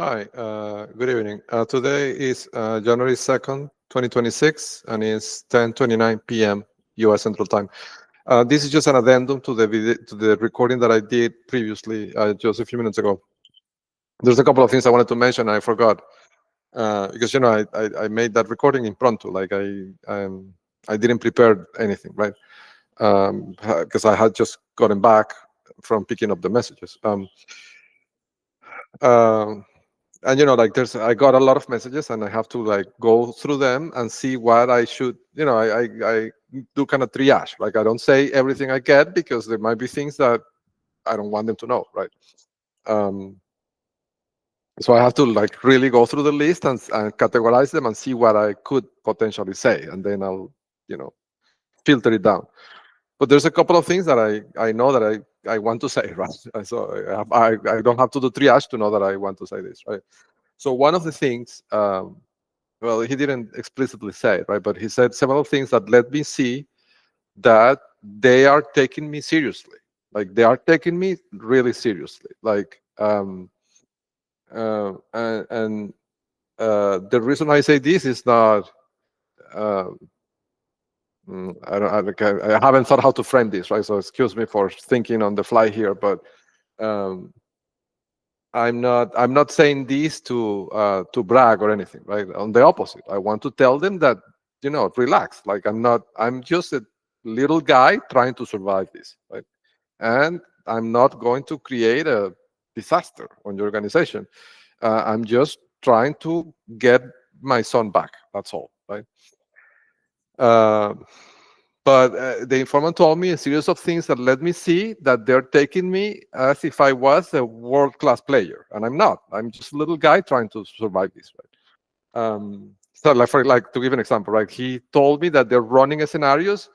Hi, good evening. Today is January 2nd, 2026, and it's 10:29 p.m. U.S. Central Time. This is just an addendum to the recording that I did previously, just a few minutes ago. There's a couple of things I wanted to mention, and I forgot because I made that recording impromptu, like I didn't prepare anything, right? Because I had just gotten back from picking up the messages. Um, and like I got a lot of messages and I have to like go through them and see what I should, I do kind of triage. Like I don't say everything I get because there might be things that I don't want them to know, right? um so I have to like really go through the list and categorize them and see what I could potentially say, and then I'll filter it down. But there's a couple of things that I know that I want to say, right? So I don't have to do triage to know that I want to say this, right? So one of the things, well, he didn't explicitly say it, right? But he said several things that let me see that they are taking me seriously. Like they are taking me really seriously. Like, and the reason I say this is not, uh, I haven't thought how to frame this, right? So excuse me for thinking on the fly here, but um, I'm not saying this to brag or anything, right? On the opposite, I want to tell them that relax. Like I'm just a little guy trying to survive this, right? And I'm not going to create a disaster on your organization. I'm just trying to get my son back. That's all, right? Uh, but the informant told me a series of things that let me see that they're taking me as if I was a world-class player, and I'm not. I'm just a little guy trying to survive this, right? So, like to give an example, right? He told me that they're running scenarios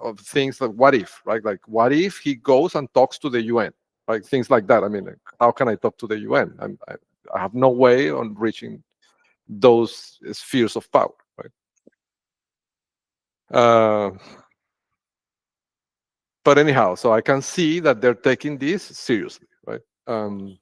of things like what if, right? Like what if he goes and talks to the UN, right? Things like that. I mean, like, how can I talk to the UN? I have no way on reaching those spheres of power, right? Uh, but anyhow, so I can see that they're taking this seriously, right? To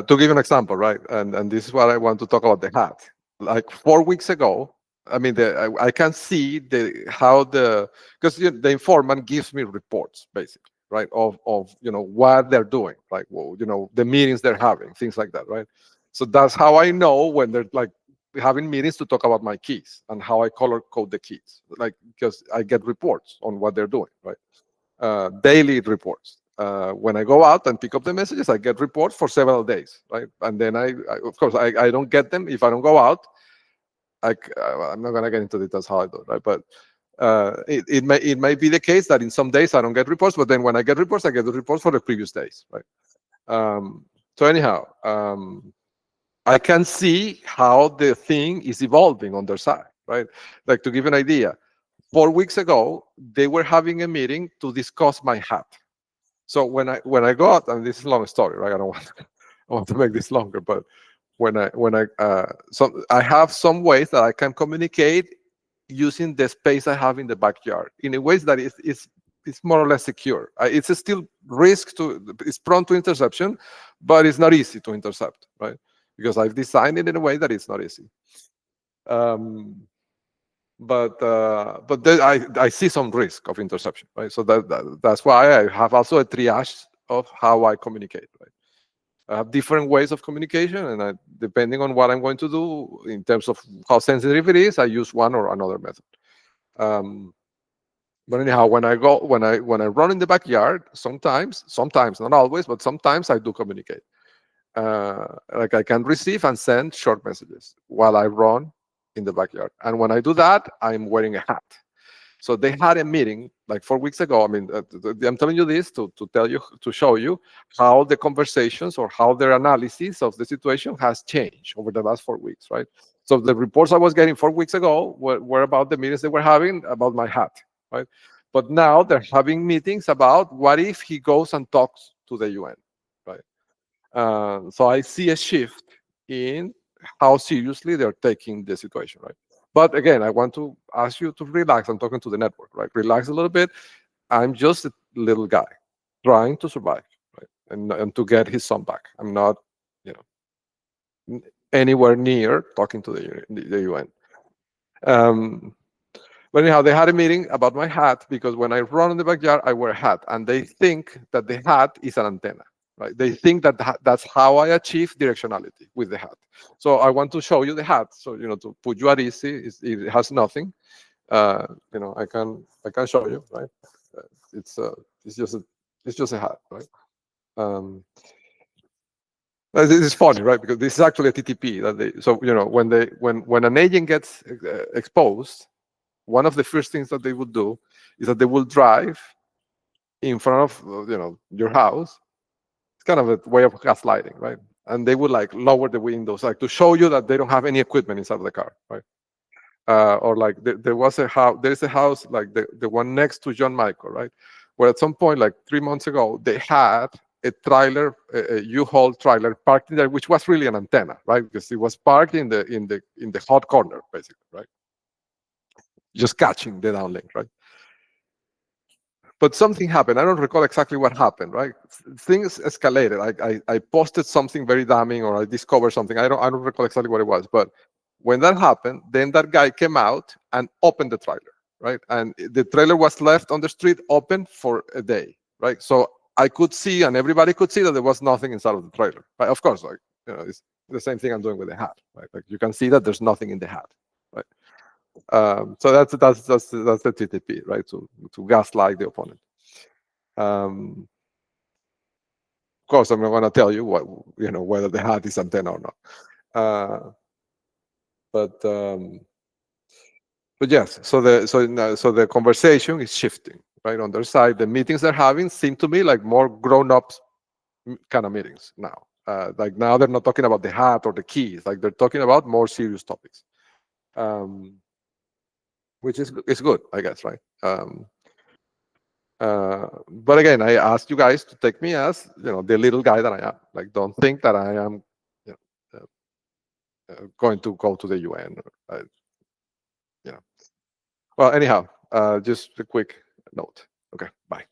give an example, right, and this is what I want to talk about the hat. Like 4 weeks ago, I mean, I can see how because the informant gives me reports basically, right, of what they're doing, like the meetings they're having, things like that, right. So that's how I know when they're like having meetings to talk about my keys and how I color code the keys, like because I get reports on what they're doing, right. Daily reports. When I go out and pick up the messages, I get reports for several days, right? And then of course, I don't get them if I don't go out. I'm not gonna get into details how I do it, right? But it may be the case that in some days I don't get reports, but then when I get reports, I get the reports for the previous days, right? So anyhow, I can see how the thing is evolving on their side, right? Like to give an idea, 4 weeks ago, they were having a meeting to discuss my hat. So when I go out, and this is a long story, right? I want to make this longer, but so I have some ways that I can communicate using the space I have in the backyard in a ways that it's more or less secure. It's still it's prone to interception, but it's not easy to intercept, right? Because I've designed it in a way that it's not easy. But then I see some risk of interception, right? So that's why I have also a triage of how I communicate, right? I have different ways of communication, and depending on what I'm going to do in terms of how sensitive it is, I use one or another method. But anyhow, when I run in the backyard, sometimes, not always, but sometimes I do communicate. Like I can receive and send short messages while I run in the backyard. And when I do that, I'm wearing a hat. So they had a meeting like 4 weeks ago. I mean, I'm telling you this to show you how the conversations or how their analysis of the situation has changed over the last 4 weeks, right? So the reports I was getting 4 weeks ago were about the meetings they were having about my hat, right? But now they're having meetings about what if he goes and talks to the UN, right? So I see a shift in how seriously they're taking the situation, right? But again, I want to ask you to relax. I'm talking to the network, right? Relax a little bit. I'm just a little guy trying to survive, right? and to get his son back. I'm not, you know, anywhere near talking to the UN. But anyhow, they had a meeting about my hat because when I run in the backyard, I wear a hat, and they think that the hat is an antenna, right? They think that that's how I achieve directionality with the hat. So I want to show you the hat, so to put you at ease. It has nothing. I can show you, right? Uh, It's it's just a hat, right? Um, this is funny, right? Because this is actually a TTP that when an agent gets exposed, one of the first things that they would do is that they will drive in front of your house. It's kind of a way of gaslighting, right? And they would like lower the windows, like to show you that they don't have any equipment inside of the car, right? Or like there was a house, there's a house like the one next to John Michael, right? Where at some point, like 3 months ago, they had a trailer, a U-Haul trailer parked in there, which was really an antenna, right? Because it was parked in the hot corner, basically, right? Just catching the downlink, right? But something happened. I don't recall exactly what happened, right? Things escalated. I posted something very damning, or I discovered something. I don't recall exactly what it was. But when that happened, then that guy came out and opened the trailer, right? And the trailer was left on the street open for a day, right? So I could see, and everybody could see, that there was nothing inside of the trailer. Right? Of course, like it's the same thing I'm doing with the hat, right? Like you can see that there's nothing in the hat, right? So that's the TTP, right? To gaslight the opponent. Of course, I'm not going to tell you whether the hat is antenna or not. But yes, so the conversation is shifting, right? On their side, the meetings they're having seem to me like more grown-up kind of meetings now. Like now they're not talking about the hat or the keys, like they're talking about more serious topics. Which is good, I guess, right? But again, I asked you guys to take me as the little guy that I am. Like, don't think that I am going to go to the UN. Well, anyhow, just a quick note. Okay, bye.